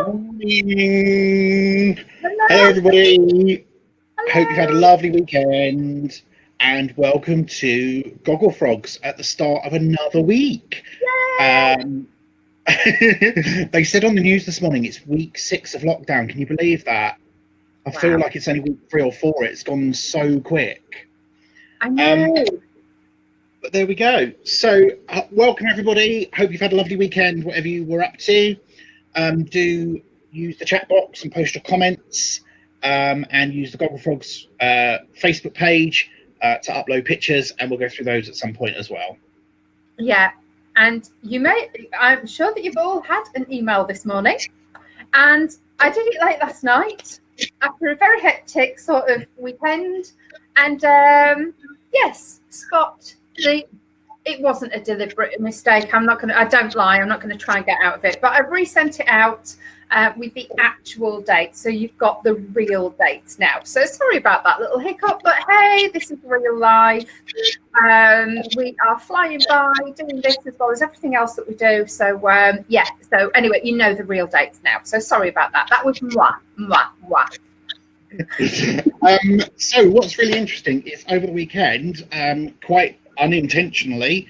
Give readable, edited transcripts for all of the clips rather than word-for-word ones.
Morning. Hello. Hello, everybody. Hello. Hope you've had a lovely weekend, and welcome to Gogglefrogs at the start of another week. They said on the news this morning it's week 6 of lockdown. Can you believe that? I feel like it's only week 3 or 4. It's gone so quick. I know. But there we go. So, welcome everybody. Hope you've had a lovely weekend, whatever you were up to. Do use the chat box and post your comments, and use the Gogglefrogs Facebook page to upload pictures, and we'll go through those at some point as well. Yeah, and I'm sure that you've all had an email this morning, and I did it late last night after a very hectic sort of weekend, and yes, it wasn't a deliberate mistake. I don't lie. I'm not going to try and get out of it. But I've resent it out with the actual date. So you've got the real dates now. So sorry about that little hiccup. But hey, this is real life. We are flying by, doing this as well as everything else that we do. So, yeah. So anyway, you know the real dates now. So sorry about that. That was mwah. So what's really interesting is over the weekend, quite unintentionally,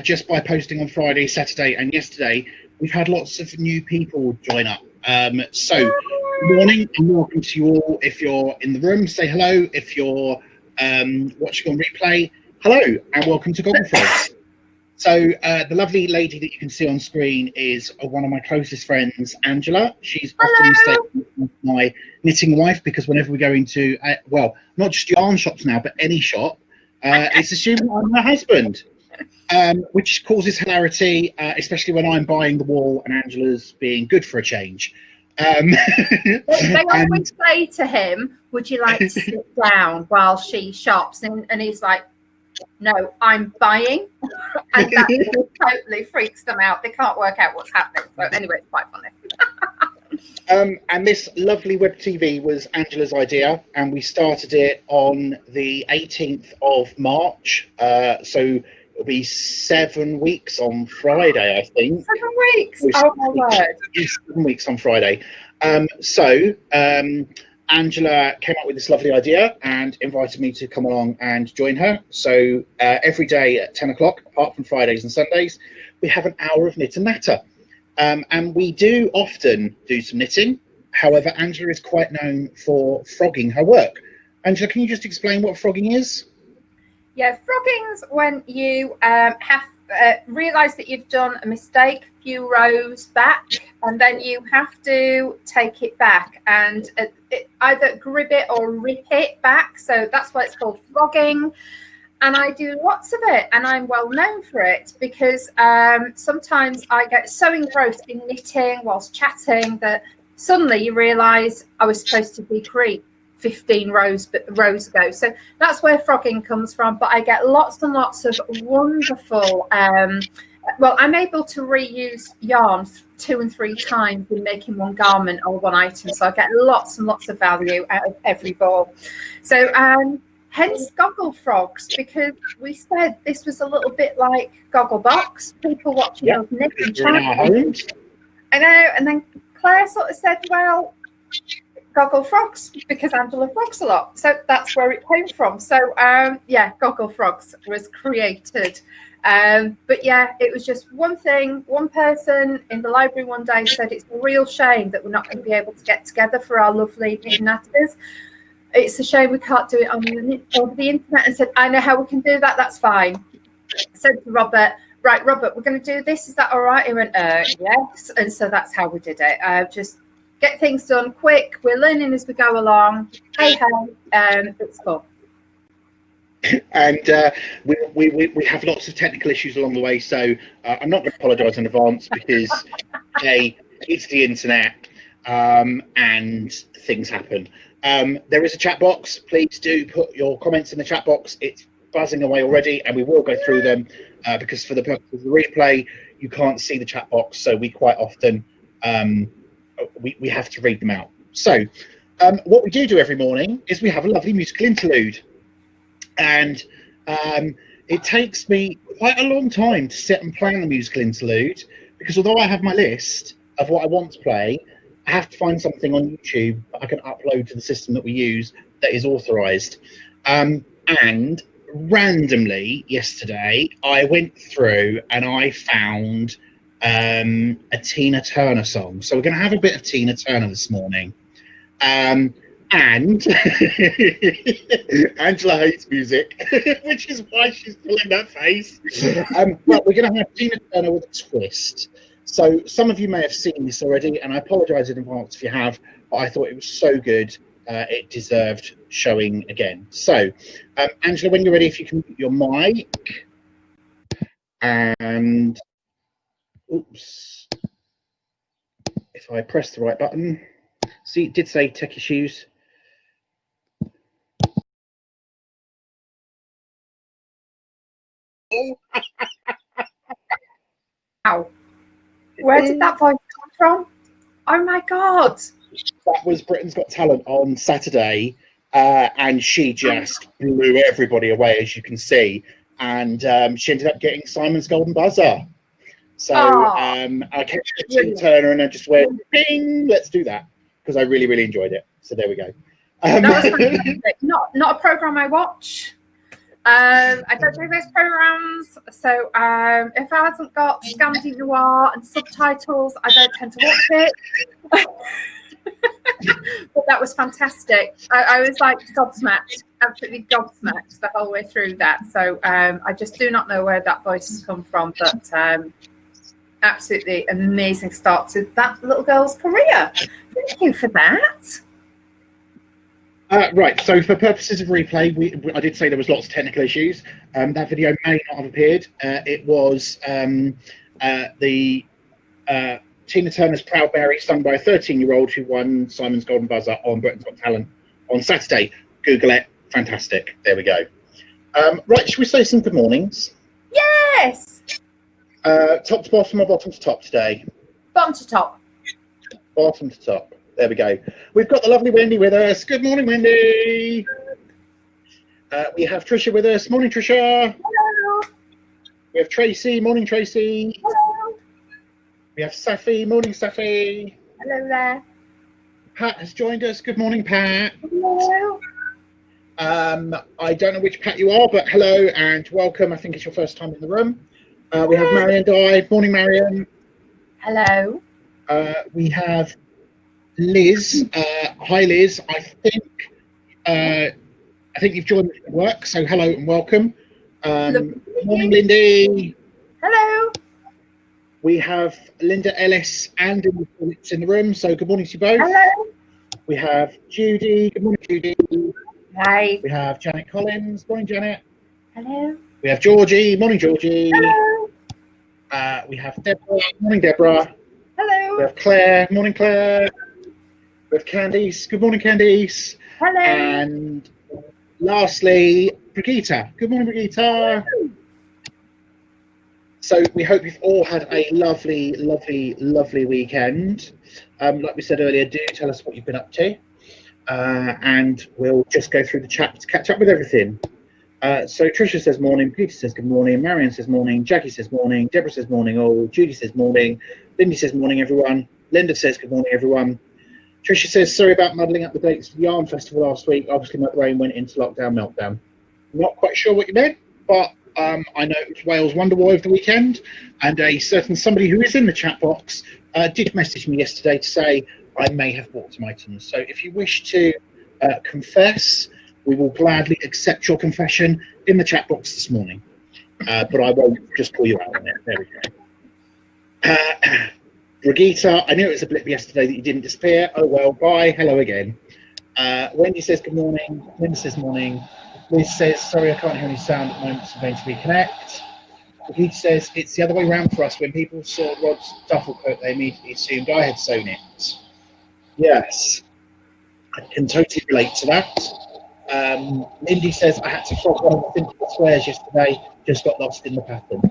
just by posting on Friday, Saturday and yesterday, we've had lots of new people join up. So good morning and welcome to you all. If you're in the room, say hello. If you're watching on replay, hello and welcome to Gogglefrogs. So the lovely lady that you can see on screen is one of my closest friends, Angela. She's often mistaken as my knitting wife because whenever we go into, well, not just yarn shops now, but any shop, it's assumed I'm her husband, which causes hilarity, especially when I'm buying the wool and Angela's being good for a change. They always say to him, would you like to sit down while she shops? And he's like, no, I'm buying. And that totally freaks them out. They can't work out what's happening. So anyway, it's quite funny. And this lovely web TV was Angela's idea, and we started it on the 18th of March. So it'll be 7 weeks on Friday, I think. 7 weeks. Oh my word. 7 weeks on Friday. Angela came up with this lovely idea and invited me to come along and join her. So every day at 10 o'clock, apart from Fridays and Sundays, we have an hour of knit and natter. And we do often do some knitting. However, Angela is quite known for frogging her work. Angela, can you just explain what frogging is? Yeah, frogging's when you realise that you've done a mistake a few rows back, and then you have to take it back and either grib it or rip it back. So that's why it's called frogging. And I do lots of it, and I'm well known for it because sometimes I get so engrossed in knitting whilst chatting that suddenly you realise I was supposed to decrease 15 rows ago. So that's where frogging comes from. But I get lots and lots of wonderful. Well, I'm able to reuse yarn 2 and 3 times in making one garment or one item. So I get lots and lots of value out of every ball. So hence Gogglefrogs, because we said this was a little bit like Gogglebox, people watching us knit and chat. I know, and then Claire sort of said, well, Gogglefrogs, because Angela frogs a lot. So that's where it came from. So yeah, Gogglefrogs was created. But yeah, it was just one thing. One person in the library one day said it's a real shame that we're not going to be able to get together for our lovely knit and natters. It's a shame we can't do it over the internet, and said, I know how we can do that. That's fine. I said to Robert, right, Robert, we're going to do this. Is that all right? He went, yes. And so that's how we did it. Just get things done quick. We're learning as we go along. Hey, it's fun. And we have lots of technical issues along the way. So I'm not going to apologise in advance because, hey, it's the internet and things happen. There is a chat box. Please do put your comments in the chat box. It's buzzing away already, and we will go through them because for the purpose of the replay, you can't see the chat box, so we quite often we have to read them out. So what we do every morning is we have a lovely musical interlude, and it takes me quite a long time to sit and plan the musical interlude because although I have my list of what I want to play, I have to find something on YouTube that I can upload to the system that we use that is authorized. And randomly yesterday, I went through and I found a Tina Turner song. So we're going to have a bit of Tina Turner this morning. And Angela hates music, which is why she's pulling that face. But we're going to have Tina Turner with a twist. So some of you may have seen this already, and I apologise in advance if you have, but I thought it was so good, it deserved showing again. So, Angela, when you're ready, if you can mute your mic. And, oops, if I press the right button. See, it did say tech issues. Wow. Where did that voice come from? Oh my God. That was Britain's Got Talent on Saturday, and she just blew everybody away, as you can see. And she ended up getting Simon's Golden Buzzer. So I kept Tina Turner and I just went, bing, let's do that. Because I really, really enjoyed it. So there we go. That was fantastic. Not a program I watch. I don't do those programs, so if I hasn't got Scandi Noir and subtitles, I don't tend to watch it. But that was fantastic. I was like gobsmacked, absolutely gobsmacked the whole way through that. So I just do not know where that voice has come from, but absolutely amazing start to that little girl's career. Thank you for that. Right, so for purposes of replay, I did say there was lots of technical issues. That video may not have appeared. It was the Tina Turner's Proud Mary, sung by a 13-year-old who won Simon's Golden Buzzer on Britain's Got Talent on Saturday. Google it. Fantastic. There we go. Right, should we say some good mornings? Yes! Top to bottom or bottom to top today? Bottom to top. Bottom to top. There we go. We've got the lovely Wendy with us. Good morning, Wendy. We have Trisha with us. Morning, Trisha. Hello. We have Tracy. Morning, Tracy. Hello. We have Safi. Morning, Safi. Hello there. Pat has joined us. Good morning, Pat. Hello. I don't know which Pat you are, but hello and welcome. I think it's your first time in the room. We have Marion Dye. Morning, Marion. Hello. We have Liz. Hi, Liz. I think you've joined the work, so hello and welcome. Morning, Lindy. Hello. We have Linda Ellis and Linda Phillips in the room, so good morning to you both. Hello. We have Judy. Good morning, Judy. Hi. We have Janet Collins. Morning, Janet. Hello. We have Georgie. Morning, Georgie. Hello. We have Deborah. Morning, Deborah. Hello. We have Claire. Morning, Claire. We have Candice. Good morning, Candice. Hello. And lastly, Brigitte. Good morning, Brigitte. So we hope you've all had a lovely, lovely, lovely weekend. Like we said earlier, do tell us what you've been up to. And we'll just go through the chat to catch up with everything. So Tricia says morning, Peter says good morning, Marion says morning, Jackie says morning, Deborah says morning all, Judy says morning, Lindy says morning everyone, Linda says good morning everyone. Tricia says sorry about muddling up the dates for the Yarn Festival last week. Obviously my brain went into lockdown meltdown. Not quite sure what you meant, but I know it was Wales Wonderwall over the weekend, and a certain somebody who is in the chat box did message me yesterday to say I may have bought some items. So if you wish to confess, we will gladly accept your confession in the chat box this morning. But I won't just call you out on it. There we go. Brigitte, I knew it was a blip yesterday that you didn't disappear. Oh well, bye. Hello again. Wendy says good morning. Linda says morning. Liz says, sorry, I can't hear any sound at the moment, so I'm going to reconnect. Brigitte says, it's the other way around for us. When people saw Rod's duffel coat, they immediately assumed I had sewn it. Yes, I can totally relate to that. Lindy says, I had to flog one of the simple squares yesterday, just got lost in the pattern.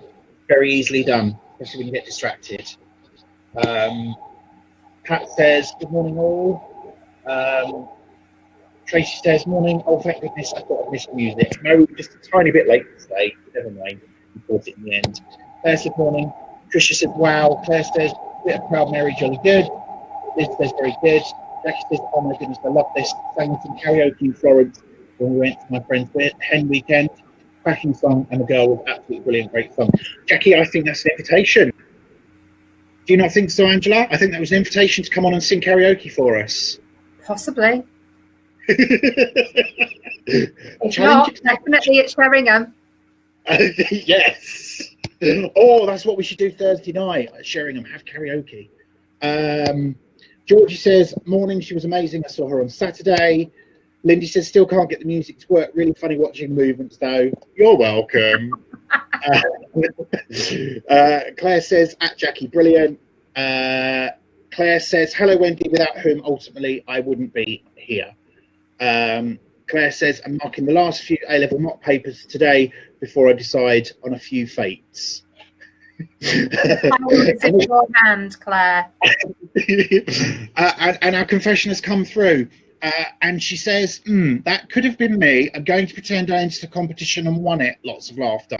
Very easily done, especially when you get distracted. Pat says, good morning all. Tracy says, morning. Oh, thank goodness, I thought I missed music. No, just a tiny bit late today. Never mind, we caught it in the end. Claire says, morning. Tricia says, wow. Claire says, bit of Proud Mary, jolly good. this. That's very good. Jackie says, oh my goodness, I love this. Sang some karaoke in Florence when we went to my friend's hen weekend. Cracking song, and the girl was absolutely brilliant, great song. Jackie, I think that's an invitation. Do you not think so, Angela? I think that was an invitation to come on and sing karaoke for us. Possibly. If not, definitely at Sheringham. Yes. Oh, that's what we should do Thursday night at Sheringham, have karaoke. Georgie says, morning, she was amazing. I saw her on Saturday. Lindy says, still can't get the music to work. Really funny watching movements, though. You're welcome. Claire says, at Jackie, brilliant. Claire says, hello, Wendy, without whom ultimately I wouldn't be here. Claire says, I'm marking the last few A-level mock papers today before I decide on a few fates. How is it in your hand, Claire? And our confession has come through. And she says, that could have been me. I'm going to pretend I entered the competition and won it. Lots of laughter.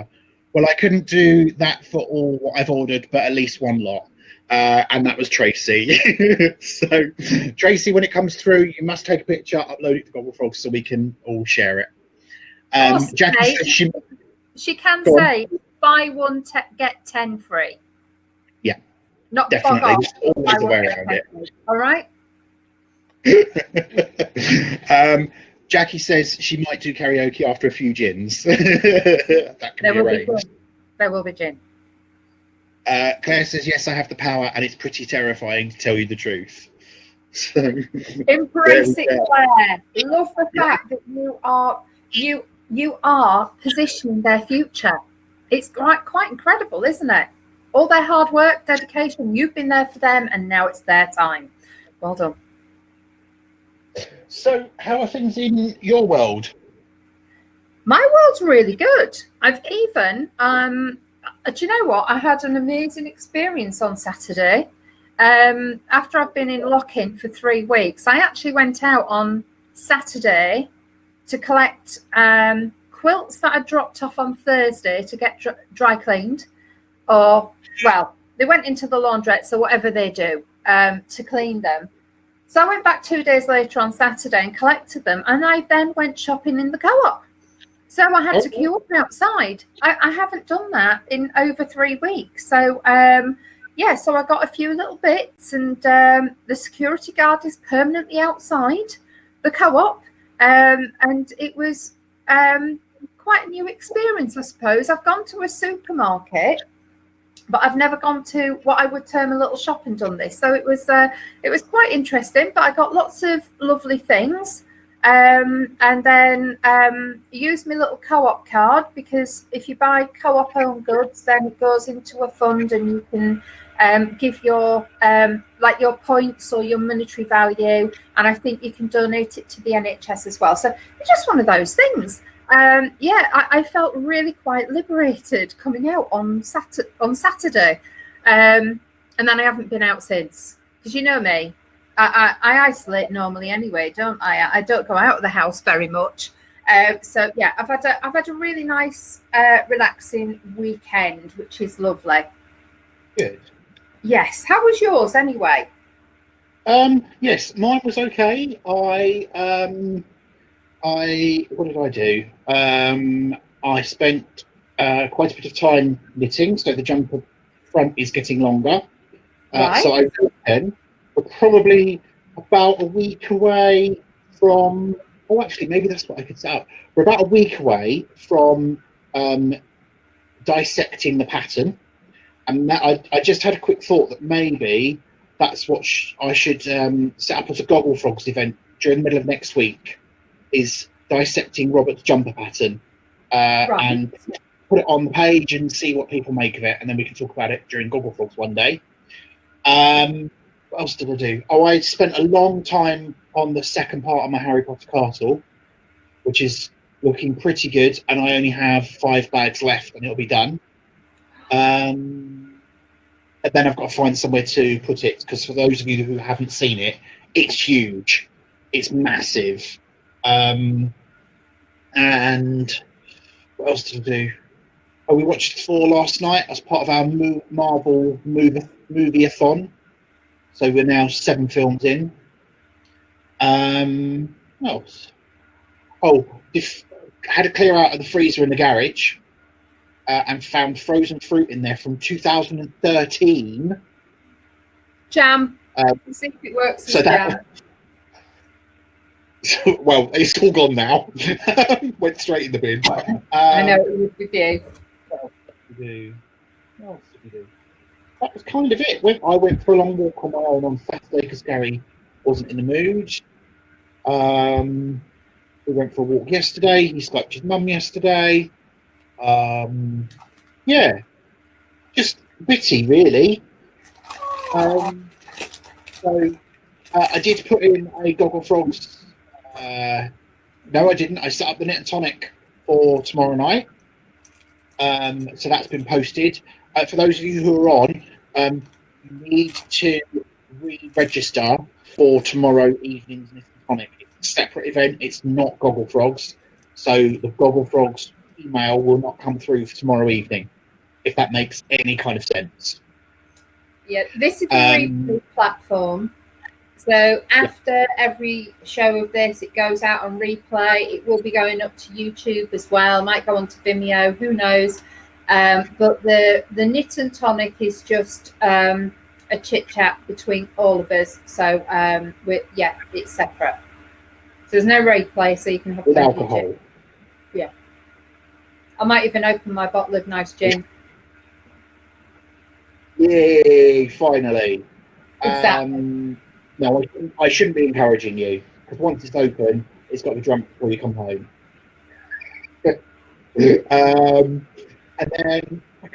Well, I couldn't do that for all what I've ordered, but at least one lot. And that was Tracy. So, Tracy, when it comes through, you must take a picture, upload it to Gogglefrogs so we can all share it. Jackie says she can say, buy one, get 10 free. Yeah. Not definitely. Just always aware around it. All right. Jackie says she might do karaoke after a few gins. That can be arranged. There will be gin. Claire says, yes, I have the power, and it's pretty terrifying to tell you the truth. So, embrace it, Claire. Love the fact that you are positioning their future. It's quite incredible, isn't it? All their hard work, dedication, you've been there for them, and now it's their time. Well done. So, how are things in your world? My world's really good. I've even, do you know what? I had an amazing experience on Saturday. After I've been in lock-in for 3 weeks, I actually went out on Saturday to collect quilts that I dropped off on Thursday to get dry cleaned. Or, well, they went into the laundrette, so whatever they do, to clean them. So I went back 2 days later on Saturday and collected them, and I then went shopping in the co-op. So I had to queue up outside. I haven't done that in over 3 weeks. So, so I got a few little bits, and the security guard is permanently outside the co-op, and it was quite a new experience, I suppose. I've gone to a supermarket, but I've never gone to what I would term a little shop and done this. So it was quite interesting, but I got lots of lovely things. And then use my little co-op card, because if you buy co-op owned goods, then it goes into a fund, and you can give your your points or your monetary value, and I think you can donate it to the NHS as well. So it's just one of those things. I felt really quite liberated coming out on Saturday, and then I haven't been out since, because you know me, I isolate normally anyway, don't I? I don't go out of the house very much. So yeah, I've had a really nice, relaxing weekend, which is lovely. Good. Yes. How was yours anyway? Yes, mine was okay. What did I do? I spent quite a bit of time knitting, so the jumper front is getting longer. Right. So I we're probably about a week away from. Oh, actually, maybe that's what I could set up. We're about a week away from dissecting the pattern, and that I just had a quick thought that maybe that's what I should set up as a Gogglefrogs event during the middle of next week. Is dissecting Robert's jumper pattern, and put it on the page and see what people make of it, and then we can talk about it during Gogglefrogs one day. What else did I do? Oh, I spent a long time on the second part of my Harry Potter castle, which is looking pretty good, and I only have 5 bags left, and it'll be done. And then I've got to find somewhere to put it, because for those of you who haven't seen it, it's huge, it's massive. And what else did I do? Oh, we watched Thor last night as part of our Marvel movie-a-thon. So we're now 7 films in. What else? Oh, had a clear out of the freezer in the garage and found frozen fruit in there from 2013. Jam. See if it works. So that. Well, it's all gone now. Went straight in the bin. I know it was with you. What else did we do? That was kind of it. I went for a long walk on my own on Saturday because Gary wasn't in the mood. We went for a walk yesterday. He skyped his mum yesterday. Yeah, just bitty, really. So I did put in a Gogglefrogs. No, I didn't. I set up the Knit and Tonic for tomorrow night. So that's been posted. For those of you who are on, you need to re-register for tomorrow evening's Knit and Tonic. It's a separate event. It's not Gogglefrogs. So the Gogglefrogs email will not come through for tomorrow evening, if that makes any kind of sense. Yeah, this is a replay platform. So after every show of this, it goes out on replay. It will be going up to YouTube as well. Might go on to Vimeo, who knows? But the Knit and Tonic is just a chit chat between all of us. So it's separate. So there's no replay, so you can have with alcohol. Yeah, I might even open my bottle of nice gin. Yay! Finally. Exactly. No, I shouldn't be encouraging you, because once it's open, it's got to be drunk before you come home. And then, I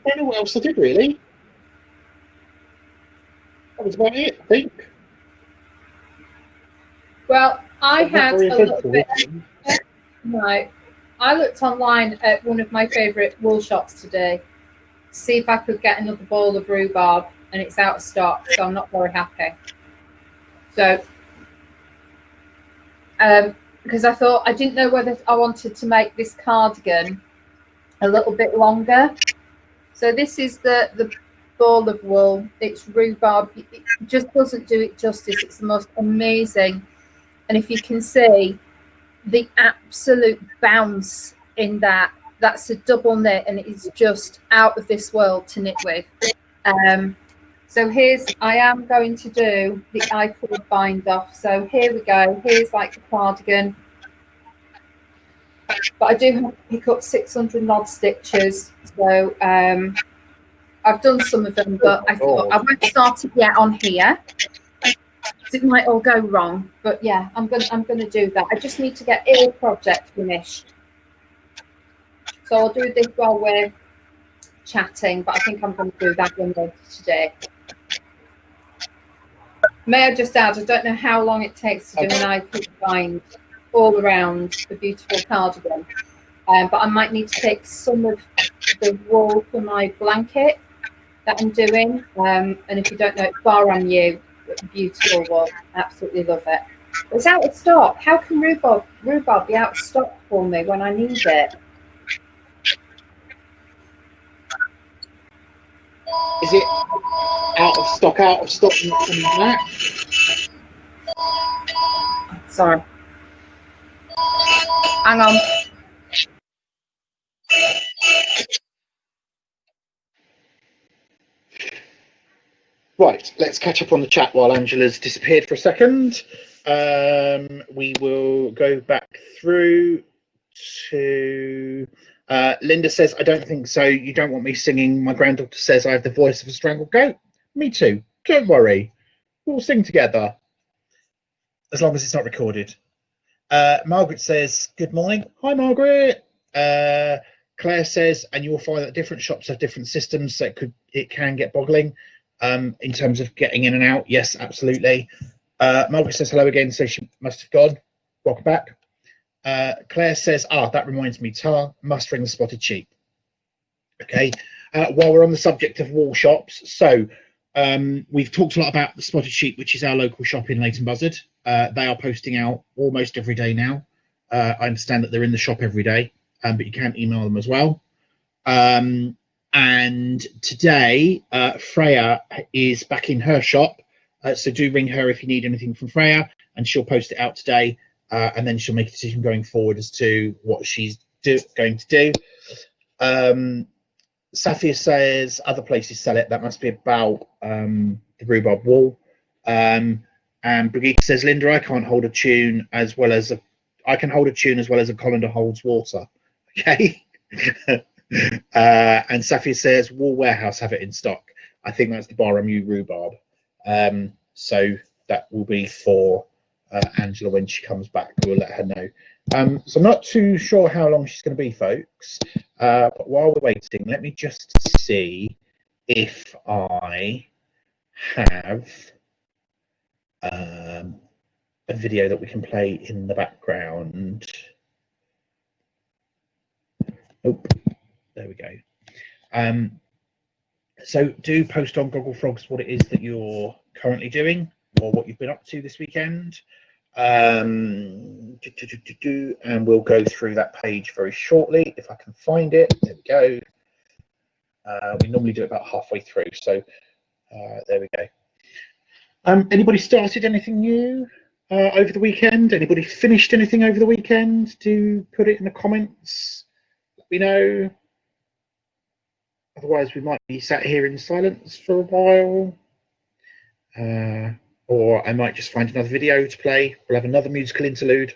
don't know what else I did, really. That was about it, I think. Well, I had a little bit. No, I looked online at one of my favourite wool shops today to see if I could get another ball of rhubarb, and it's out of stock, so I'm not very happy. So, because I thought, I didn't know whether I wanted to make this cardigan a little bit longer. So this is the ball of wool. It's rhubarb. It just doesn't do it justice. It's the most amazing. And if you can see the absolute bounce in that, that's a double knit, and it is just out of this world to knit with. So I am going to do the I-cord bind off. So here we go. Here's like the cardigan. But I do have to pick up 600 and odd stitches. So I've done some of them, but I thought I won't start it yet on here. It might all go wrong, but yeah, I'm gonna do that. I just need to get a project finished. So I'll do this while we're chatting, but I think I'm going to do that one later today. May I just add, I don't know how long it takes to do an I-cord bind all around the beautiful cardigan, but I might need to take some of the wool for my blanket that I'm doing. And if you don't know, it's Baram You, beautiful wool, absolutely love it. But it's out of stock. How can rhubarb be out of stock for me when I need it? Is it out of stock, not coming back? Sorry. Hang on. Right, let's catch up on the chat while Angela's disappeared for a second. We will go back through to Linda says, I don't think so. You don't want me singing. My granddaughter says I have the voice of a strangled goat. Me too. Don't worry. We'll sing together. As long as it's not recorded. Margaret says, good morning. Hi, Margaret. Claire says, and you will find that different shops have different systems, so it can get boggling in terms of getting in and out. Yes, absolutely. Margaret says hello again, so she must have gone. Welcome back. Claire says, that reminds me, mustering the spotted sheep. Okay. While we're on the subject of wool shops, so we've talked a lot about the Spotted Sheep, which is our local shop in Leighton Buzzard. They are posting out almost every day now. I understand that they're in the shop every day, but you can email them as well. And And today, Freya is back in her shop. So do ring her if you need anything from Freya, and she'll post it out today. And then she'll make a decision going forward as to what she's going to do. Safia says other places sell it. That must be about the rhubarb wool. And Brigitte says, Linda, I can't hold a tune as well as I can hold a tune as well as a colander holds water. Okay. And Safia says, Wool Warehouse have it in stock. I think that's the Baramu rhubarb. So that will be for Angela when she comes back. We'll let her know. So I'm not too sure how long she's going to be, folks. But while we're waiting, let me just see if I have a video that we can play in the background. Oh, there we go. So do post on Gogglefrogs what it is that you're currently doing or what you've been up to this weekend. And we'll go through that page very shortly if I can find it. There we go. We normally do it about halfway through, so there we go. Anybody started anything new over the weekend? Anybody finished anything over the weekend? Do put it in the comments. Let me know. Otherwise, we might be sat here in silence for a while. Or I might just find another video to play. We'll have another musical interlude.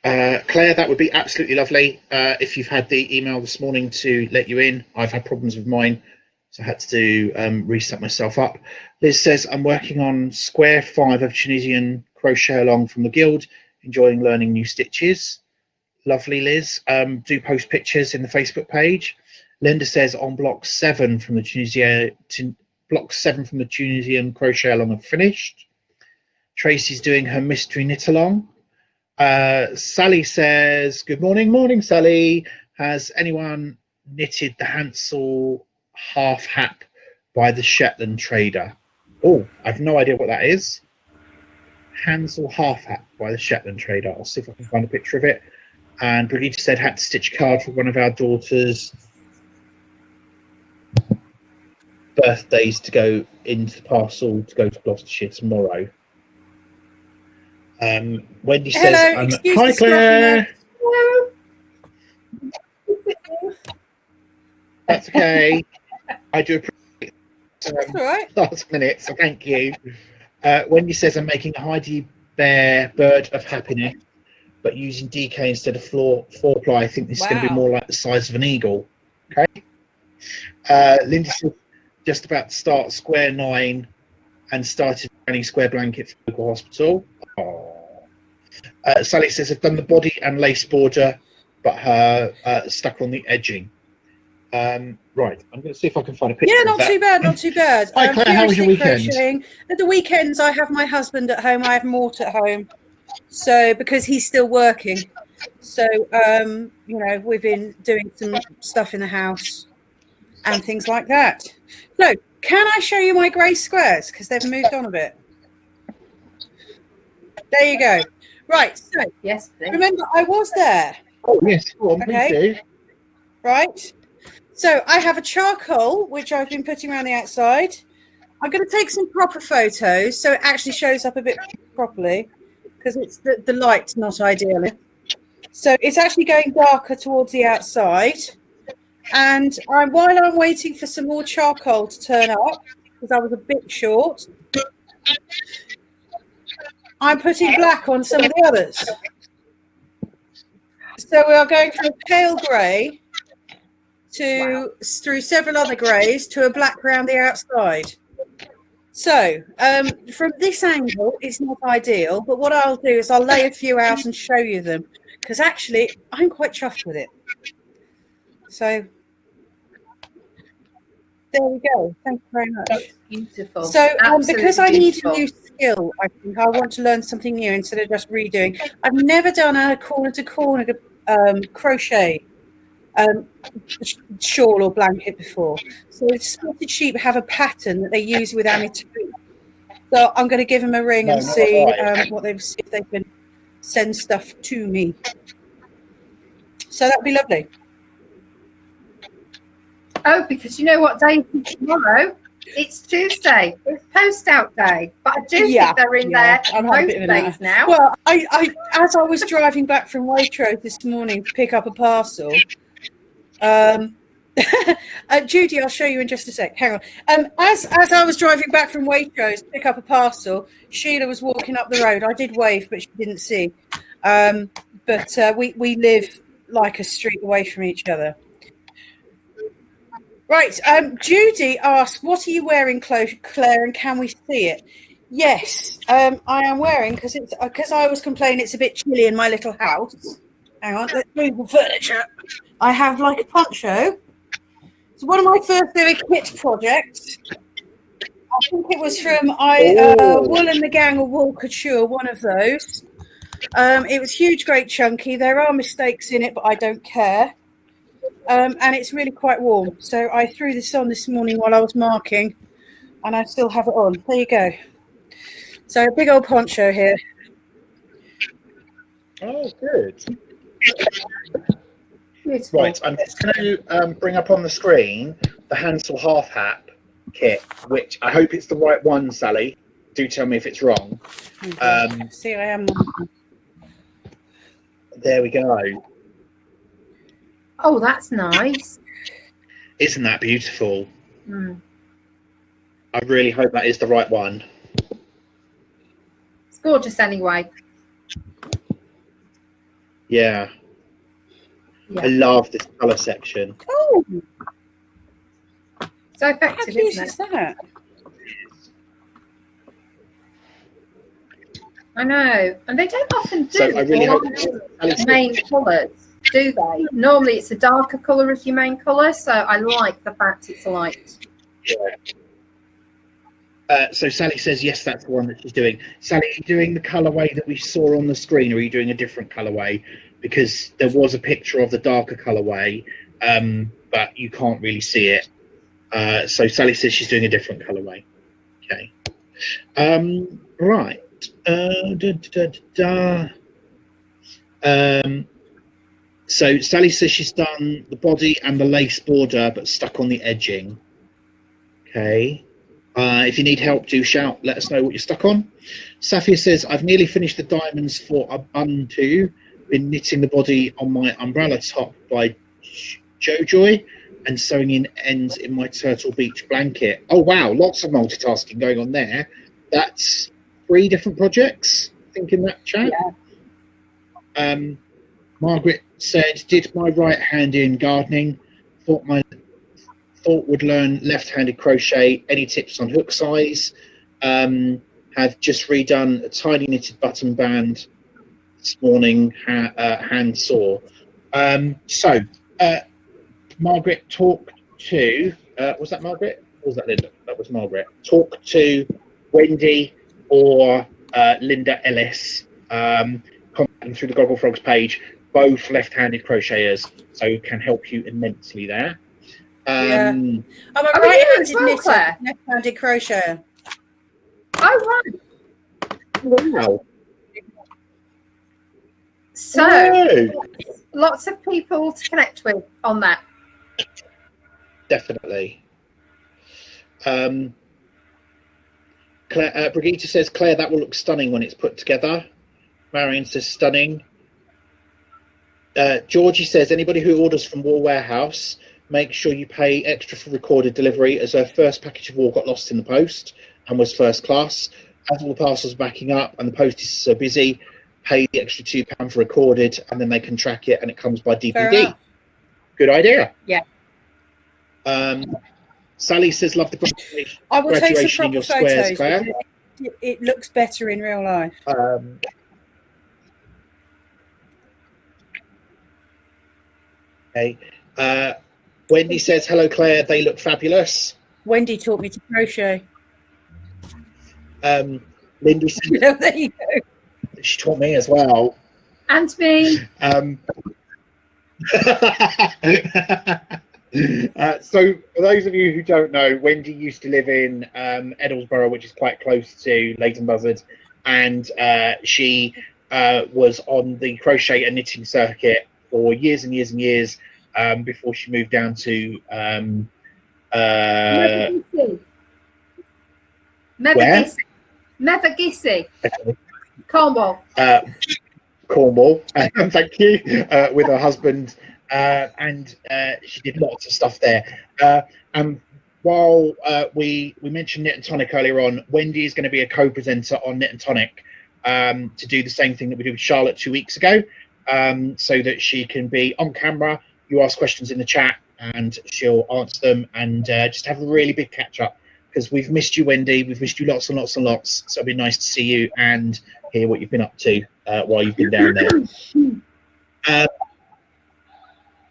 Claire, that would be absolutely lovely. If you've had the email this morning to let you in, I've had problems with mine, so I had to reset myself up. Liz says, I'm working on square 5 of Tunisian crochet along from the Guild, enjoying learning new stitches. Lovely, Liz. Do post pictures in the Facebook page. Linda says on block 7 from the Tunisian crochet along have finished. Tracy's doing her mystery knit along. Sally says, good morning, Sally. Has anyone knitted the Hansel half hat by the Shetland trader? Oh, I've no idea what that is. Hansel half hat by the Shetland trader. I'll see if I can find a picture of it. And Brigitte said had to stitch a card for one of our daughters' birthdays to go into the parcel to go to Gloucestershire tomorrow. Wendy says, hi Claire. Hello. That's okay. I do appreciate That's all right. last minute, so thank you. Wendy says, I'm making a Heidi Bear bird of happiness, but using DK instead of 4-ply. I think this is going to be more like the size of an eagle. Okay. Linda says, just about to start square 9 and started running square blanket for local hospital. Sally says, I've done the body and lace border, but her stuck on the edging. Right, I'm going to see if I can find a picture. Yeah, not too bad. Hi Claire, how was your weekend? At the weekends, I have my husband at home. I have Mort at home. So, because he's still working. So, you know, we've been doing some stuff in the house and things like that. So, can I show you my grey squares? Because they've moved on a bit. There you go. Right, so Yes, please. remember, I was there. Oh, yes, go on, Okay. please do. Right. So I have a charcoal, which I've been putting around the outside. I'm going to take some proper photos so it actually shows up a bit properly because it's the light's not ideal. So it's actually going darker towards the outside. And while I'm waiting for some more charcoal to turn up, because I was a bit short, I'm putting black on some of the others. So we are going from a pale grey through several other greys to a black around the outside. So from this angle, it's not ideal, but what I'll do is I'll lay a few out and show you them because actually I'm quite chuffed with it. So there we go. Thank you very much. That's beautiful. So because I need beautiful. a new skill, I think I want to learn something new instead of just redoing. I've never done a corner to corner crochet shawl or blanket before. So spotted sheep have a pattern that they use with Amity. So I'm going to give them a ring and No, not see right. see if they can send stuff to me. So that'd be lovely. Oh, because you know what day it is tomorrow? It's Tuesday. It's post out day. But I do think they're in there I've had a bit of an days now. Well, I as I was driving back from Waitrose this morning to pick up a parcel, Judy, I'll show you in just a sec. Hang on. As I was driving back from Waitrose to pick up a parcel, Sheila was walking up the road. I did wave, but she didn't see. But we live like a street away from each other. Right. Judy asked, "What are you wearing, Claire? And can we see it?" Yes, I am wearing because I was complaining it's a bit chilly in my little house. Hang on, let's move the furniture. I have like a poncho. It's one of my first ever kit projects. I think it was from Wool and the Gang or Wool Couture, one of those. It was huge, great, chunky. There are mistakes in it, but I don't care. And it's really quite warm. So I threw this on this morning while I was marking, and I still have it on. There you go. So a big old poncho here. Oh, good. Beautiful. Right, I'm just going to bring up on the screen the Hansel half hat kit, which I hope it's the right one, Sally. Do tell me if it's wrong. See, I am. There we go. Oh, that's nice. Isn't that beautiful? Mm. I really hope that is the right one. It's gorgeous anyway. Yeah. I love this colour section. Oh, So how effective, cute isn't is it? that? I know. And they don't often do So I really hope main colours, do they? Normally it's a darker colour as your main colour, so I like the fact it's light. So Sally says, yes, that's the one that she's doing. Sally, are you doing the colourway that we saw on the screen, or are you doing a different colourway? Because there was a picture of the darker colourway, but you can't really see it. So Sally says she's doing a different colourway. Okay. Right. So Sally says she's done the body and the lace border, but stuck on the edging. Okay. If you need help, do shout. Let us know what you're stuck on. Safia says, I've nearly finished the diamonds for a bun too. Been knitting the body on my umbrella top by Jojoy and sewing in ends in my Turtle Beach blanket. Oh, wow. Lots of multitasking going on there. That's 3 different projects, I think, in that chat. Yeah. Margaret said, did my right hand in gardening. Thought would learn left-handed crochet. Any tips on hook size? Have just redone a tiny knitted button band this morning, hand saw. So Margaret talked to, was that Margaret? Or was that Linda? That was Margaret. Talk to Wendy or Linda Ellis, contacting through the Gogglefrogs page, both left-handed crocheters, so can help you immensely there. I'm a right-handed knitter, left-handed crocheter. Oh, right. Wow. So, lots of people to connect with on that. Definitely. Brigitte says, Claire, that will look stunning when it's put together. Marion says, stunning. Georgie says, anybody who orders from Wool Warehouse, make sure you pay extra for recorded delivery, as her first package of wool got lost in the post and was first class. As all the parcels are backing up and the post is so busy, pay the extra £2 for recorded, and then they can track it and it comes by DPD. Good idea. Yeah. Sally says, love the graduation. I will take some in your proper squares, photos. Claire. It looks better in real life. Okay. Wendy says, hello, Claire. They look fabulous. Wendy taught me to crochet. Lindy says, There you go. she taught me as well. And me. So, for those of you who don't know, Wendy used to live in Edlesborough, which is quite close to Leighton Buzzard, and she was on the crochet and knitting circuit for years and years and years before she moved down to Mevagissey, Cornwall. Cornwall. Thank you. With her husband, and she did lots of stuff there. And while we mentioned Knit and Tonic earlier on, Wendy is going to be a co-presenter on Knit and Tonic to do the same thing that we did with Charlotte 2 weeks ago, so that she can be on camera. You ask questions in the chat, and she'll answer them, and just have a really big catch up. Because we've missed you, Wendy. We've missed you lots and lots and lots. So it'd be nice to see you and hear what you've been up to while you've been down there.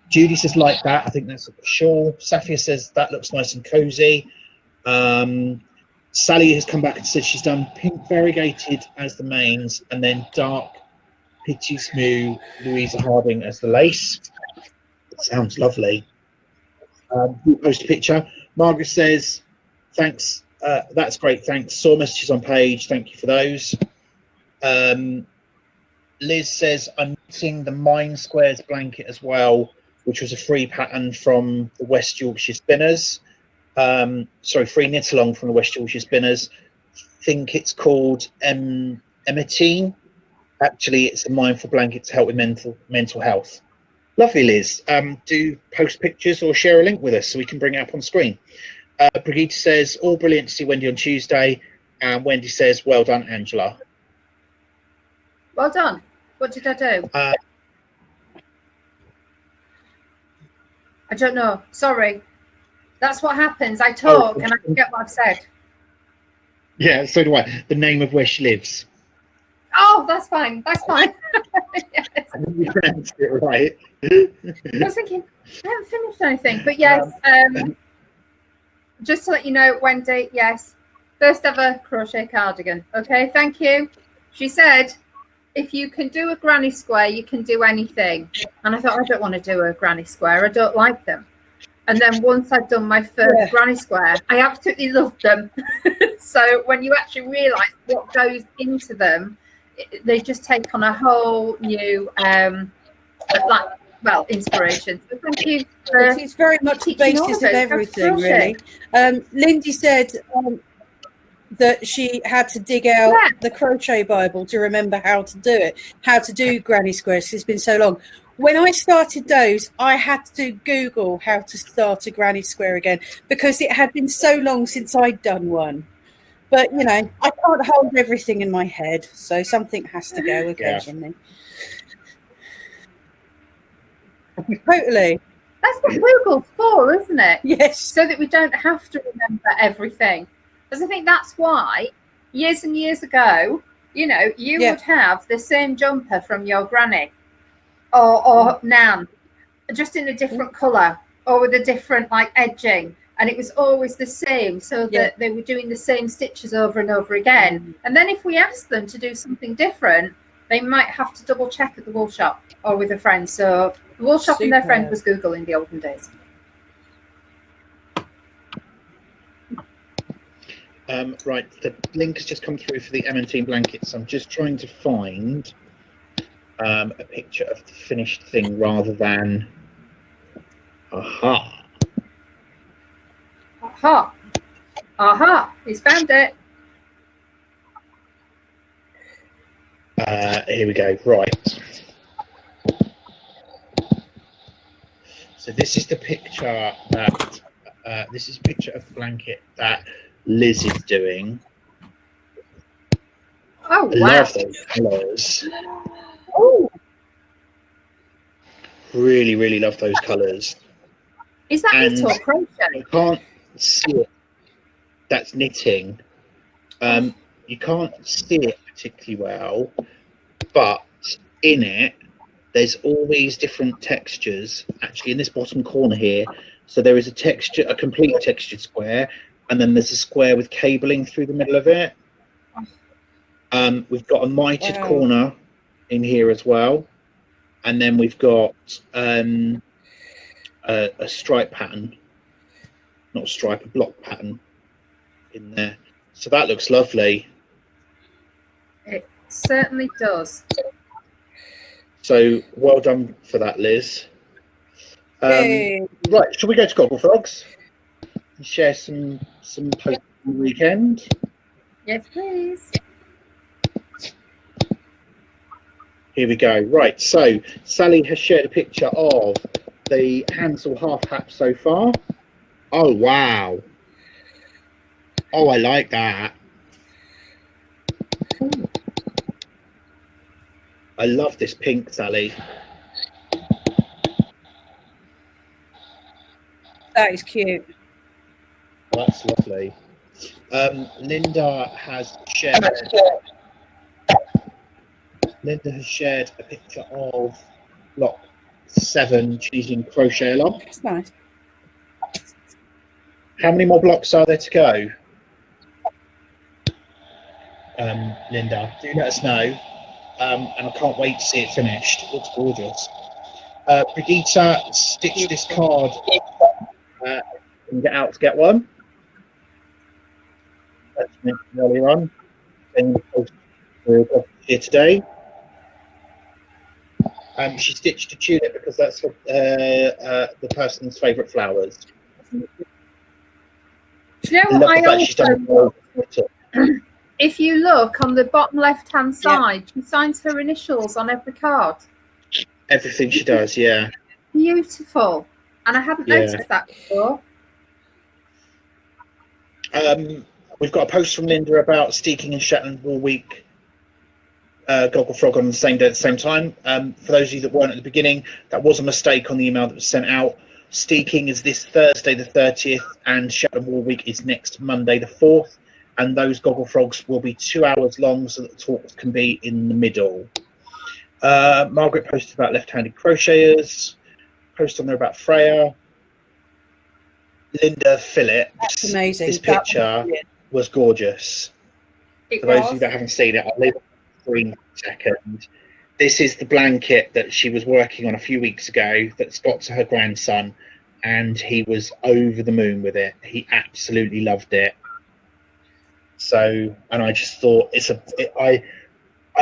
Judy says, like that. I think that's for sure. Safia says, that looks nice and cozy. Sally has come back and said she's done pink variegated as the mains and then dark pitchy smooth Louisa Harding as the lace. It sounds lovely. You post a picture. Margaret says, thanks, that's great, thanks. Saw messages on page, thank you for those. Liz says, I'm knitting the Mine Squares blanket as well, which was a free pattern from the West Yorkshire Spinners. Free knit along from the West Yorkshire Spinners. Think it's called Emetine. Actually, it's a mindful blanket to help with mental health. Lovely, Liz. Do post pictures or share a link with us so we can bring it up on screen. Brigitte says, all brilliant to see Wendy on Tuesday. And Wendy says, well done, Angela. Well done. What did I do? I don't know. Sorry. That's what happens. I talk and I forget what I've said. Yeah, so do I. The name of where she lives. Oh, that's fine. That's fine. Yes. I think you pronounced it right. I was thinking, I haven't finished anything. But yes, just to let you know, Wendy, yes, first ever crochet cardigan. Okay, thank you. She said, if you can do a granny square, you can do anything. And I thought, I don't want to do a granny square. I don't like them. And then once I'd done my first granny square, I absolutely loved them. So when you actually realise what goes into them, they just take on a whole new, inspiration. So thank you. It's very much the basis of everything, really. Lindy said that she had to dig out the crochet Bible to remember how to do it, how to do granny squares. It's been so long. When I started those, I had to Google how to start a granny square again because it had been so long since I'd done one. But, you know, I can't hold everything in my head, so something has to go occasionally. Yeah. Totally. That's what Google's for, isn't it? Yes. So that we don't have to remember everything. Because I think that's why years and years ago, you know, you would have the same jumper from your granny or nan, just in a different colour or with a different like edging. And it was always the same, so that they were doing the same stitches over and over again. And then if we asked them to do something different, they might have to double check at the wool shop or with a friend. So the wool shop and their friend was Google in the olden days. Right, the link has just come through for the Ementine blankets. I'm just trying to find a picture of the finished thing rather than... Aha! Aha! Aha! He's found it. Here we go. Right. So this is the picture that this is a picture of the blanket that Liz is doing. Oh, wow! Love those colours. Oh, really, really love those colours. Is that knit or crochet? I can't see it. That's knitting. You can't see it particularly well, but in it, there's all these different textures. Actually, in this bottom corner here, so there is a texture, a complete textured square, and then there's a square with cabling through the middle of it. We've got a mitered corner in here as well, and then we've got a stripe pattern, not a stripe, a block pattern in there. So that looks lovely. It certainly does. So well done for that, Liz. Yay. Right, shall we go to Gogglefrogs and share some posts from the weekend? Yes, please. Here we go. Right, so Sally has shared a picture of the Hansel half hat so far. Oh, wow. Oh, I like that. I love this pink, Sally. That is cute. That's lovely. Linda has shared a picture of block 7 choosing crochet along. That's nice. How many more blocks are there to go? Linda, do let us know. And I can't wait to see it finished. It looks gorgeous. Brigitte stitched this card and get out to get one. That's mentioned earlier on. Here today. She stitched a tulip because that's the person's favourite flowers. Do you know what I also if you look on the bottom left-hand side, she signs her initials on every card. Everything she does, yeah. Beautiful. And I hadn't noticed that before. We've got a post from Linda about Steeking and Shetland Wool Week Gogglefrog on the same day at the same time. For those of you that weren't at the beginning, that was a mistake on the email that was sent out. Steeking is this Thursday the 30th and Shetland Wool Week is next Monday the 4th. And those Gogglefrogs will be 2 hours long so that the talks can be in the middle. Margaret posted about left-handed crocheters. Post on there about Freya. Linda Phillips. That's amazing. This picture was gorgeous. For those of you that haven't seen it, I'll leave it on the screen for a second. This is the blanket that she was working on a few weeks ago that's got to her grandson, and he was over the moon with it. He absolutely loved it. So, and I just thought I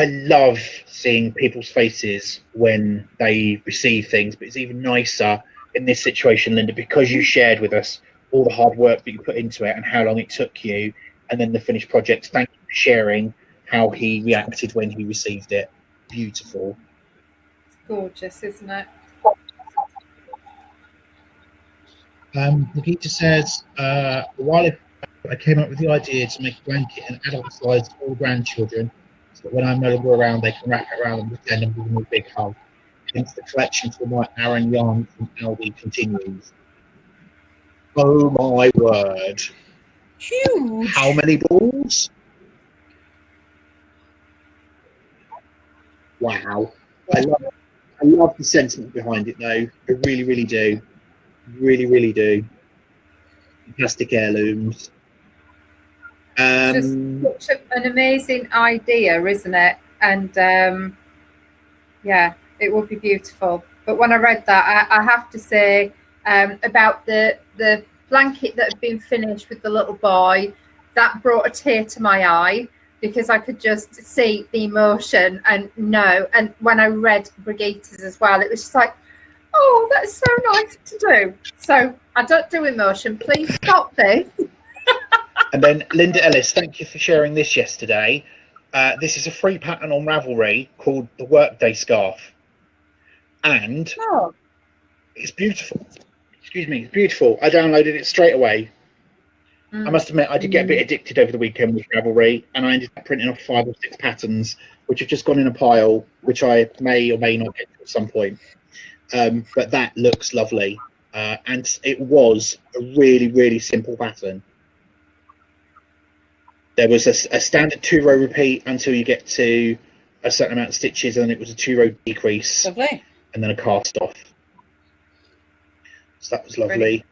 love seeing people's faces when they receive things, but it's even nicer in this situation, Linda, because you shared with us all the hard work that you put into it and how long it took you, and then the finished project. Thank you for sharing how he reacted when he received it. Beautiful. It's gorgeous, isn't it? Nikita says, a while ago, I came up with the idea to make a blanket an adult size for all grandchildren, so that when I'm no longer around, they can wrap it around and pretend and give them a big hug. Hence the collection for my Aaron yarn from Aldi continues. Oh my word. Huge. How many balls? Wow. I love the sentiment behind it though. I really, really do. Really, really do. Fantastic heirlooms. It's just such an amazing idea, isn't it? And yeah, it would be beautiful. But when I read that, I have to say about the blanket that had been finished with the little boy, that brought a tear to my eye because I could just see the emotion and know. And when I read Brigitte's as well, it was just like, oh, that's so nice to do. So I don't do emotion. Please stop this. And then Linda Ellis, thank you for sharing this yesterday. This is a free pattern on Ravelry called the Workday Scarf. And it's beautiful. Excuse me, it's beautiful. I downloaded it straight away. I must admit, I did get a bit addicted over the weekend with Ravelry, and I ended up printing off 5 or 6 patterns, which have just gone in a pile, which I may or may not get to at some point. But that looks lovely. And it was a really, really simple pattern. There was a standard 2-row repeat until you get to a certain amount of stitches, and it was a 2-row decrease. Lovely. And then a cast off. So that was lovely.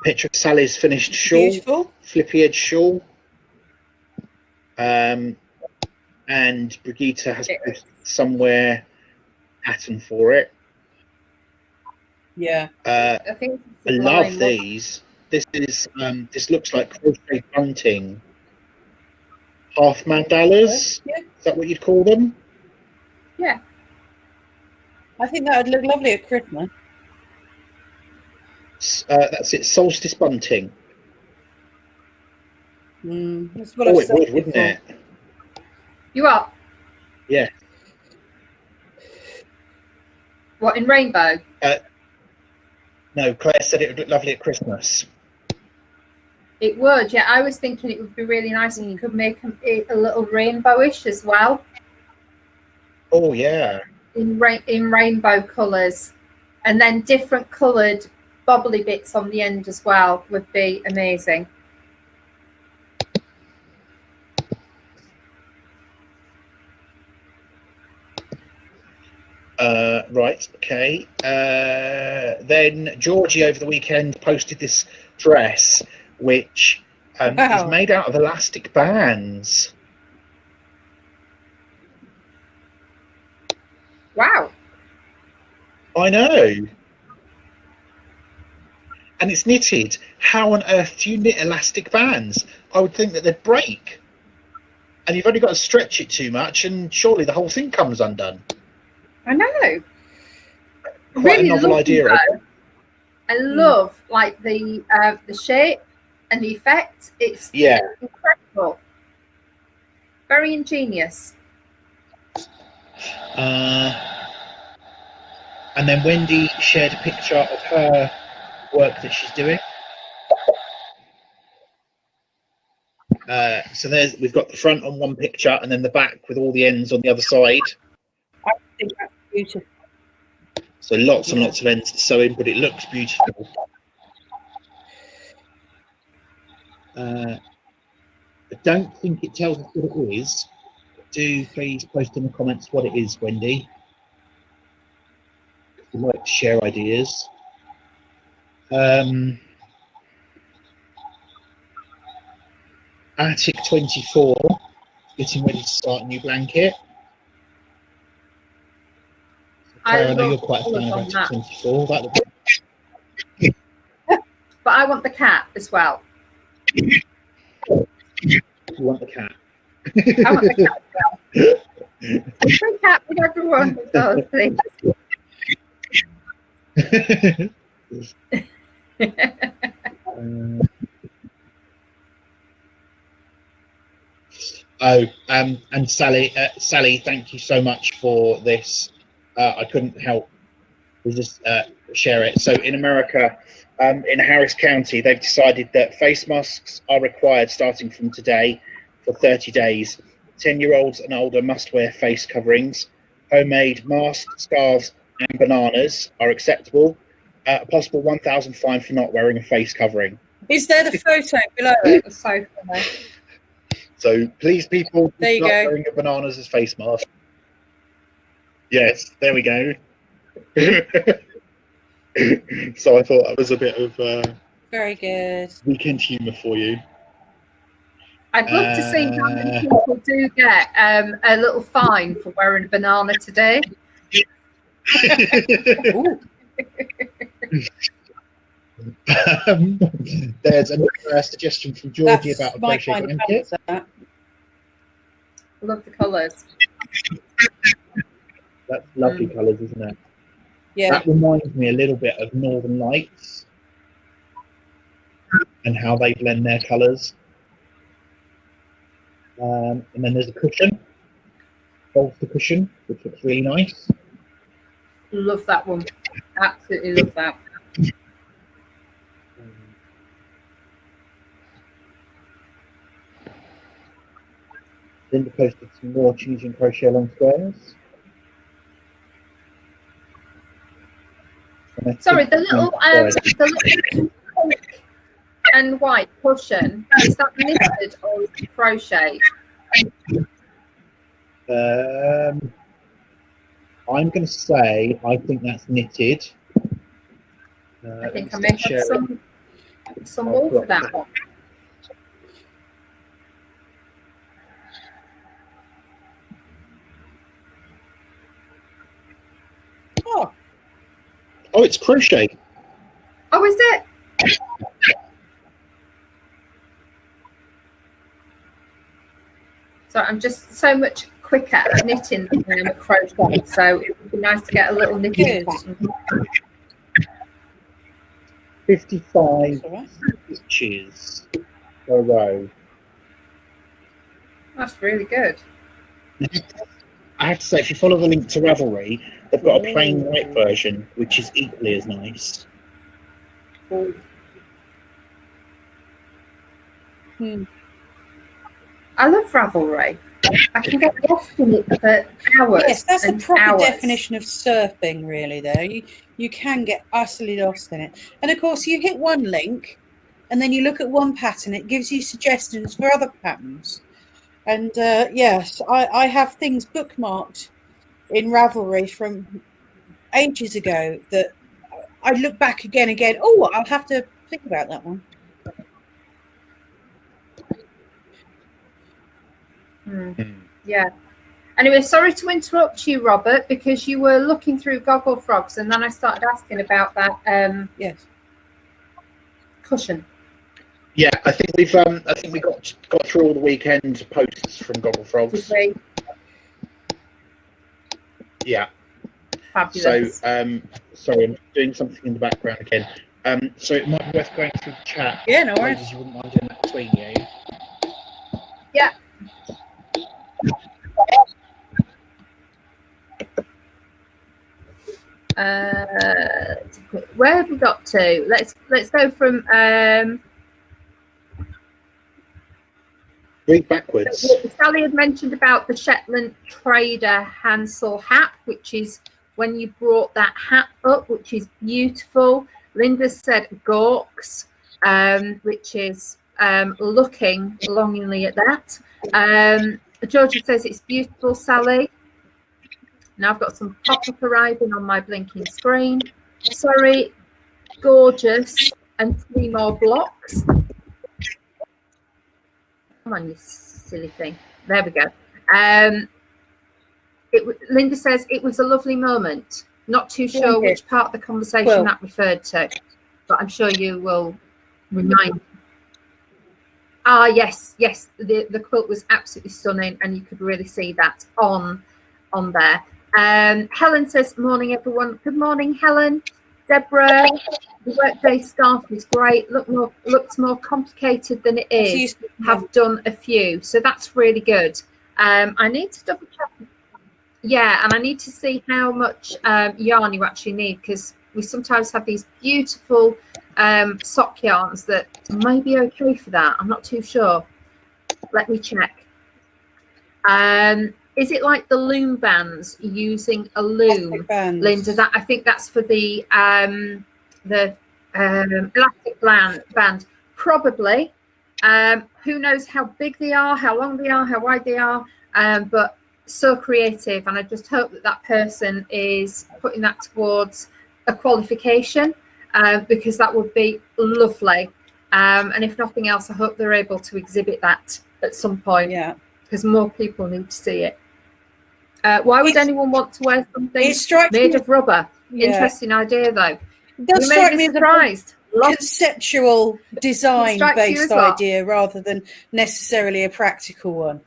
Picture of Sally's finished shawl. Beautiful. Flippy edge shawl. And Brigitte has posted somewhere pattern for it. Yeah. I I think love sublime. these. This looks like crochet bunting. Half mandalas. Yeah. Is that what you'd call them? Yeah. I think that would look lovely at Christmas. That's it. Solstice bunting. That's what Oh, I've it would, searched wouldn't for. it? You are. Yeah. What, in rainbow? No, Claire said it would look lovely at Christmas. It would, yeah. I was thinking it would be really nice if you could make it a little rainbowish as well, Oh, yeah. in rainbow colours, and then different coloured bobbly bits on the end as well would be amazing. Right, okay. Then Georgie over the weekend posted this dress, which is Wow. made out of elastic bands. Wow. I know. And it's knitted. How on earth do you knit elastic bands? I would think that they'd break. And you've only got to stretch it too much, and surely the whole thing comes undone. I know. Quite Really a novel lovely, idea. though. I love like the shape and the effect. It's incredible. Very ingenious. And then Wendy shared a picture of her work that she's doing. So we've got the front on one picture and then the back with all the ends on the other side. I think that's beautiful. So lots and lots of ends to sew in, but it looks beautiful. I don't think it tells us what it is. Do please post in the comments what it is, Wendy. We'd like to share ideas. Attic 24, getting ready to start a new blanket. Claire, I know you're quite a fan of Attic 24. That looks... But I want the cat as well. You want the cat? I want the cat as well. The cat with everyone with those things. And Sally, thank you so much for this. I couldn't help but just share it. So in America, in Harris County, they've decided that face masks are required starting from today for 30 days. 10-year-olds and older must wear face coverings. Homemade masks, scarves, and bananas are acceptable. A possible $1,000 fine for not wearing a face covering. Is there the photo below it? So funny. So please, people, There you not go. wearing bananas as face masks. Yes, there we go. So I thought that was a bit of Very good. weekend humour for you. I'd love to see how many people do get a little fine for wearing a banana today. There's another suggestion from Georgie about a my crochet kind of blanket. colours, that. Love the colours. That's lovely colours, isn't it? Yeah. That reminds me a little bit of Northern Lights and how they blend their colours. And then there's a cushion, bolster cushion, which looks really nice. Love that one. Absolutely love that. Linda posted some more choosing crochet along squares. Sorry, the little pink and white cushion, is that knitted or is it crochet? I'm going to say I think that's knitted. I think I may have some wool for that one. Oh, it's crochet. Oh, is it? So I'm just so much quicker at knitting than I am at crochet. So it would be nice to get a little knitting Good. pattern. 55 All right. stitches per row. That's really good. I have to say, if you follow the link to Ravelry, they've got a plain Ooh. white version, which is equally as nice. Hmm. I love Ravelry. I can get lost in it for hours. Yes, that's the and proper hours. definition of surfing, really, though. You can get utterly lost in it. And of course, you hit one link and then you look at one pattern, it gives you suggestions for other patterns. And yes, I have things bookmarked in Ravelry from ages ago that I look back again. Oh, I'll have to think about that one. Yeah. Anyway, sorry to interrupt you, Robert, because you were looking through Gogglefrogs, and then I started asking about that Yes. cushion. Yeah, I think we got through all the weekend posts from Gogglefrogs. Did we? Yeah. Fabulous. So, sorry, I'm doing something in the background again. So it might be worth going through the chat. Yeah, no worries. Ladies, you wouldn't mind doing that between you. Yeah. Where have we got to? Let's go from Read backwards. Sally had mentioned about the Shetland Trader Hansel hat, which is when you brought that hat up, which is beautiful. Linda said Gawks, which is looking longingly at that. Georgia says it's beautiful, Sally. Now I've got some pop-up arriving on my blinking screen. Sorry, gorgeous, and 3 more blocks. Come on, you silly thing. There we go. Linda says it was a lovely moment. Not too sure which part of the conversation that referred to, but I'm sure you will remind. Ah, yes. The quilt was absolutely stunning, and you could really see that on there. Helen says, morning, everyone. Good morning, Helen. Deborah, the workday scarf is great. Looks more complicated than it is. Have done a few, so that's really good. I need to double check. Yeah, and I need to see how much yarn you actually need, because we sometimes have these beautiful sock yarns that may be okay for that. I'm not too sure. Let me check. Is it like the loom bands, using a loom, Linda? I think that's for the elastic band. Probably. Who knows how big they are, how long they are, how wide they are, but so creative. And I just hope that person is putting that towards a qualification, because that would be lovely. And if nothing else, I hope they're able to exhibit that at some point. Yeah. Because more people need to see it. Why would anyone want to wear something made of rubber? Yeah. Interesting idea, though. It does strike me surprised. As a conceptual design-based idea rather than necessarily a practical one.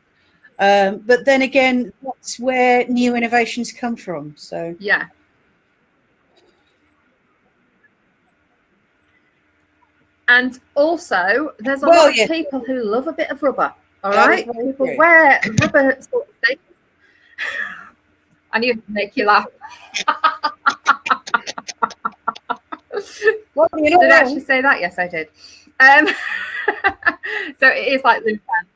But then again, that's where new innovations come from. So yeah. And also, there's a lot of people who love a bit of rubber. All right, people wear rubber sort of things. I knew it would make you laugh. Did I actually say that? Yes, I did. So it is like loom band,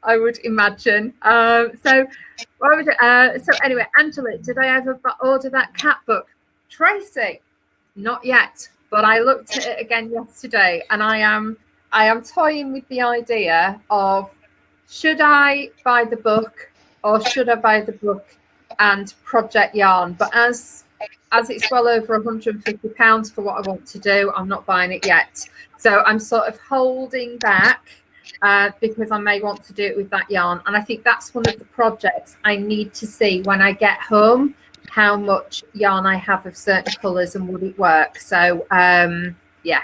I would imagine. So anyway, Angela, did I ever order that cat book? Tracy, not yet, but I looked at it again yesterday, and I am toying with the idea of, should I buy the book, or should I buy the book and project yarn? But as it's well over £150 for what I want to do, I'm not buying it yet. So I'm sort of holding back because I may want to do it with that yarn. And I think that's one of the projects I need to see when I get home, how much yarn I have of certain colours and would it work. So yeah,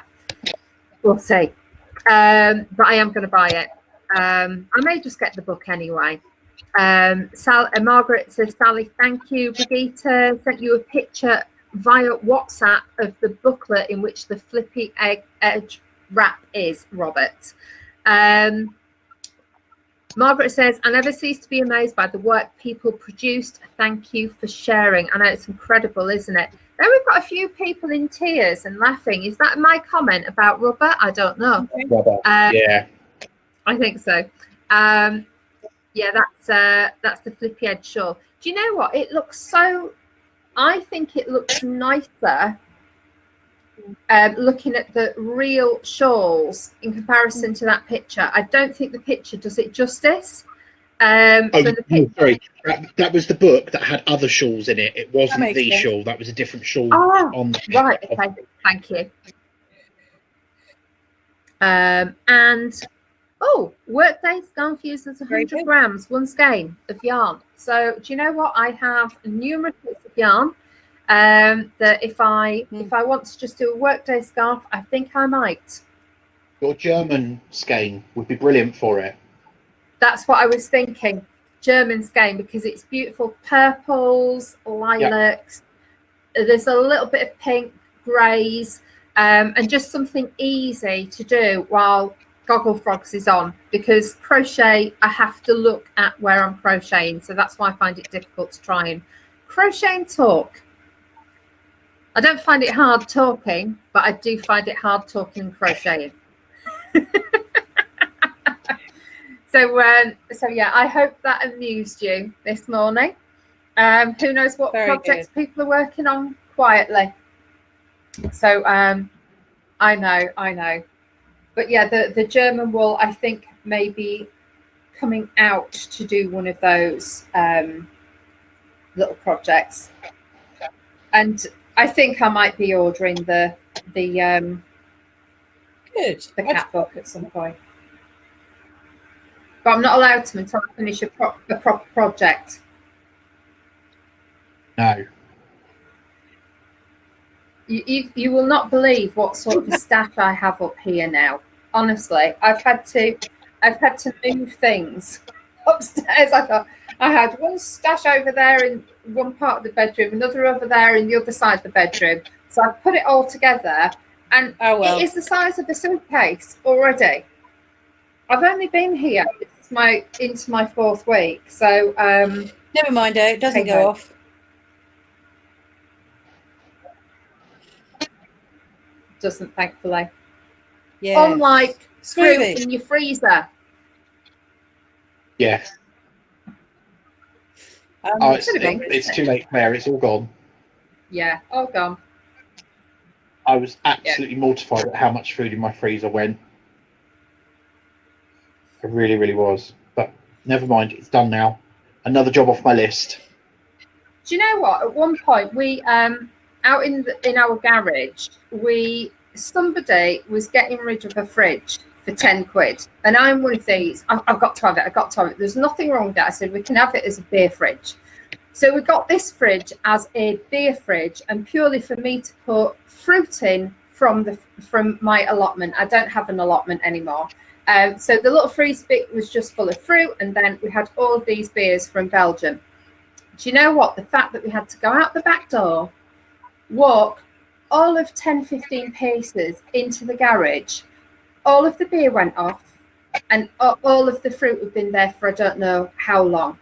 we'll see. But I am going to buy it. I may just get the book anyway. Margaret says, Sally, thank you. Brigitte sent you a picture via WhatsApp of the booklet in which the flippy edge wrap is, Robert. Margaret says, I never cease to be amazed by the work people produced. Thank you for sharing. I know it's incredible, isn't it? Now we've got a few people in tears and laughing. Is that my comment about rubber? I don't know. Rubber. Yeah. I think so. Yeah, that's the flippy edge shawl. Do you know what? It looks so. I think it looks nicer looking at the real shawls in comparison to that picture. I don't think the picture does it justice. Sorry, that was the book that had other shawls in it. It wasn't the shawl. That was a different shawl. On the right. Okay. Thank you. And Workday scarf uses 100 grams, one skein of yarn. So do you know what? I have numerous bits of yarn that if I want to just do a Workday scarf, I think I might. Your German skein would be brilliant for it. That's what I was thinking. German skein, because it's beautiful purples, lilacs. Yep. There's a little bit of pink, greys, and just something easy to do while Gogglefrogs is on, because crochet, I have to look at where I'm crocheting, so that's why I find it difficult to try and crochet and talk. I don't find it hard talking, but I do find it hard talking and crocheting. So yeah, I hope that amused you this morning. Who knows what projects people are working on quietly. So I know. But yeah, the German wool, I think, may be coming out to do one of those little projects. And I think I might be ordering the cat book at some point. But I'm not allowed to until I finish a proper project. No. You will not believe what sort of stash I have up here now. Honestly, I've had to move things upstairs. I had one stash over there in one part of the bedroom, another over there in the other side of the bedroom. So I've put it all together, and it is the size of a suitcase already. I've only been here. It's into my 4th week, so never mind. It doesn't go off. Doesn't, thankfully. Yeah. Unlike fruit in your freezer. Yeah. It's too late, Claire. It's all gone. Yeah, all gone. I was absolutely mortified at how much food in my freezer went. I really, really was. But never mind. It's done now. Another job off my list. Do you know what? At one point, we out in our garage, somebody was getting rid of a fridge for 10 quid, and I'm one of these. I've got to have it. There's nothing wrong with that. I said we can have it as a beer fridge. So we got this fridge as a beer fridge, and purely for me to put fruit in from my allotment. I don't have an allotment anymore. So the little freeze bit was just full of fruit, and then we had all of these beers from Belgium. Do you know what? The fact that we had to go out the back door, walk all of 10-15 paces into the garage, all of the beer went off, and all of the fruit had been there for I don't know how long.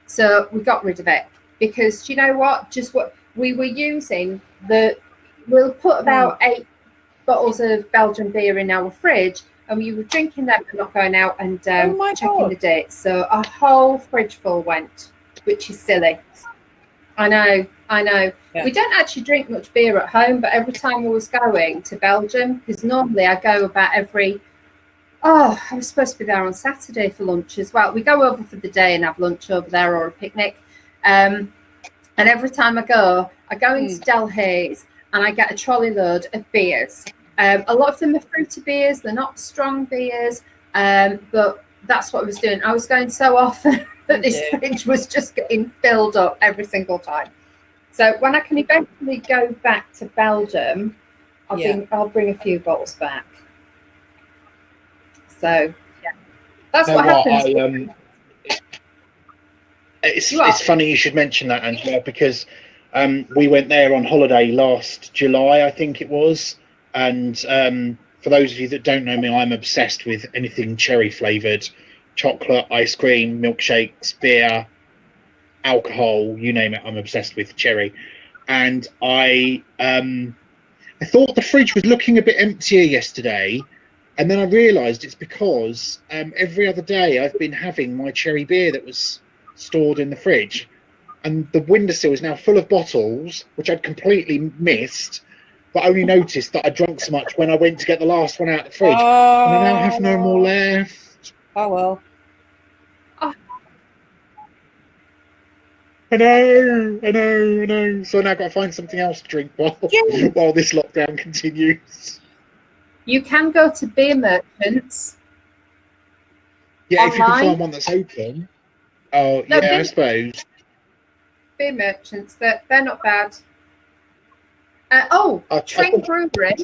So we got rid of it, because do you know what? Just what we were using, we'll put about 8 bottles of Belgian beer in our fridge, and we were drinking them and not going out and checking the dates. So a whole fridge full went, which is silly. I know. Yeah. We don't actually drink much beer at home, but every time I was going to Belgium, because normally I go about I was supposed to be there on Saturday for lunch as well. We go over for the day and have lunch over there or a picnic. And every time I go into Del Hayes and I get a trolley load of beers. A lot of them are fruity beers. They're not strong beers, but that's what I was doing. I was going so often that this fridge was just getting filled up every single time. So when I can eventually go back to Belgium, I'll bring a few bottles back. So yeah, that's what happens. It's funny you should mention that, Angela, because we went there on holiday last July, I think it was. And for those of you that don't know me, I'm obsessed with anything cherry flavoured, chocolate, ice cream, milkshakes, beer, alcohol, you name it. I'm obsessed with cherry. And I thought the fridge was looking a bit emptier yesterday. And then I realised it's because every other day I've been having my cherry beer that was stored in the fridge, and the windowsill is now full of bottles, which I'd completely missed, but only noticed that I drank so much when I went to get the last one out of the fridge, and I now have no more left. Oh well. I know. So I now got to find something else to drink while this lockdown continues. You can go to beer merchants. Yeah, online. if you can find one that's open. Oh, no, yeah, I suppose. Beer merchants, they're not bad. Tring Brewery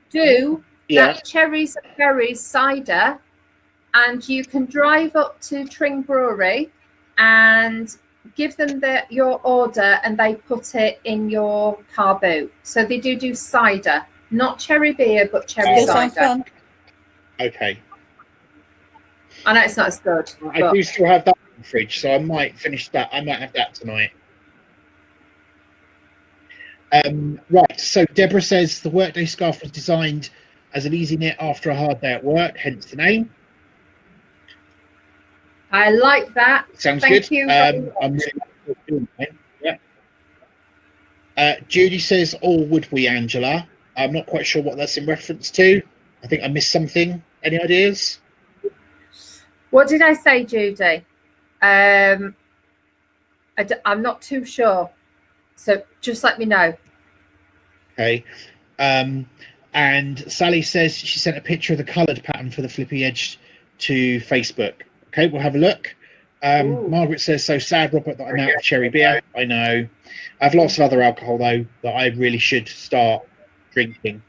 do that cherries and berries cider, and you can drive up to Tring Brewery and give them your order, and they put it in your car boot. So they do cider, not cherry beer, but cherry cider. Okay. I know it's not as good. I do still have that in the fridge, so I might finish that. I might have that tonight. Right, so Deborah says the workday scarf was designed as an easy knit after a hard day at work, hence the name. I like that. Sounds Thank good. You I'm really doing that. Yeah. Judy says, "Or would we, Angela?" I'm not quite sure what that's in reference to. I think I missed something. Any ideas? What did I say, Judy? I'm not too sure. So just let me know. Okay. And Sally says she sent a picture of the coloured pattern for the flippy edge to Facebook. Okay, we'll have a look. Margaret says, so sad, Robert, that I'm out of cherry beer. I know. I have lots of other alcohol, though, that I really should start drinking.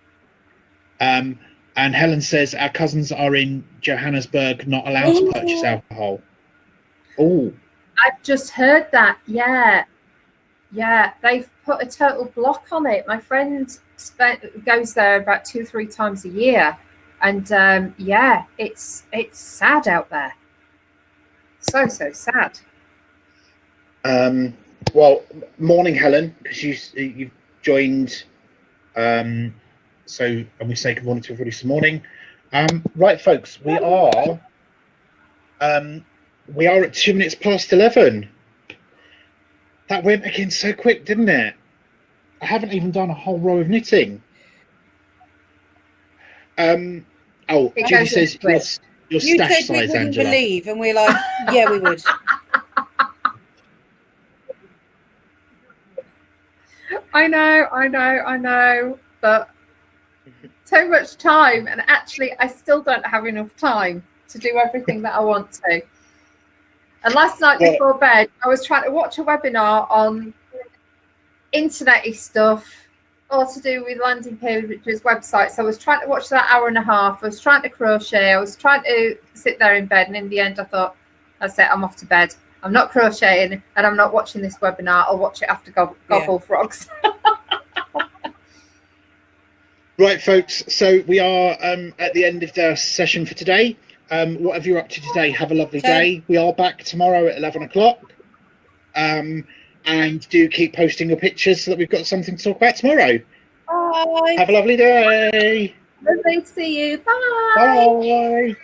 And Helen says, our cousins are in Johannesburg, not allowed to purchase alcohol. Oh. I've just heard that. Yeah, they've put a total block on it. My friend goes there about 2-3 times a year, and it's sad out there. So sad. Well, morning, Helen, because you've joined. And we say good morning to everybody this morning. Right, folks, we are at 2 minutes past 11. That went again so quick, didn't it? I haven't even done a whole row of knitting. Judy says your stash size, we Angela. Believe, and we're like, yeah, we would. I know, but so much time, and actually I still don't have enough time to do everything that I want to. And last night before bed, I was trying to watch a webinar on internet-y stuff, all to do with landing pages, websites. So I was trying to watch that hour and a half. I was trying to crochet. I was trying to sit there in bed. And in the end, I thought, that's it, I'm off to bed. I'm not crocheting, and I'm not watching this webinar. I'll watch it after Gogglefrogs. Right, folks. So we are at the end of the session for today. Whatever you're up to today, have a lovely day. We are back tomorrow at 11 o'clock. And do keep posting your pictures so that we've got something to talk about tomorrow. Bye. Have a lovely day. Lovely to see you. Bye. Bye.